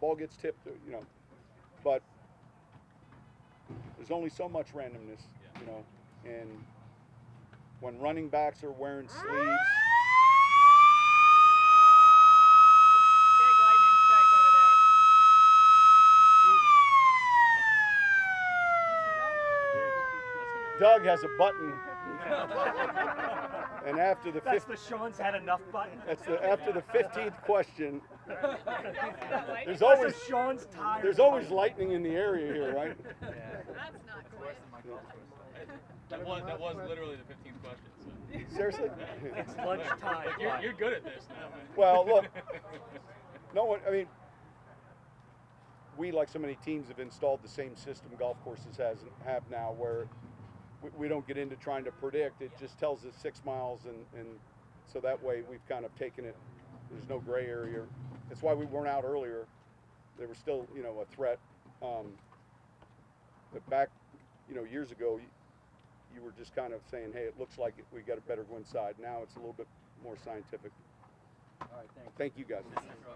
ball gets tipped, you know, but there's only so much randomness, you know, and when running backs are wearing sleeves. Big lightning strike over there. Doug has a button, and after the That's the Sean's had enough button. after the 15th question, there's That's always a Sean's tired. there's always lightning in the area here, right? That's not quite. That was literally the 15th question. So. Seriously? It's lunchtime. You're good at this now, man. Well, look, no one. I mean, we, like so many teams, have installed the same system golf courses have now, where we don't get into trying to predict. It just tells us 6 miles, and so that way we've kind of taken it. There's no gray area. That's why we weren't out earlier. There was still, you know, a threat. But back, you know, years ago, you were just kind of saying, hey, it looks like we got a better wind side. Now it's a little bit more scientific. All right, thanks. Thank you guys.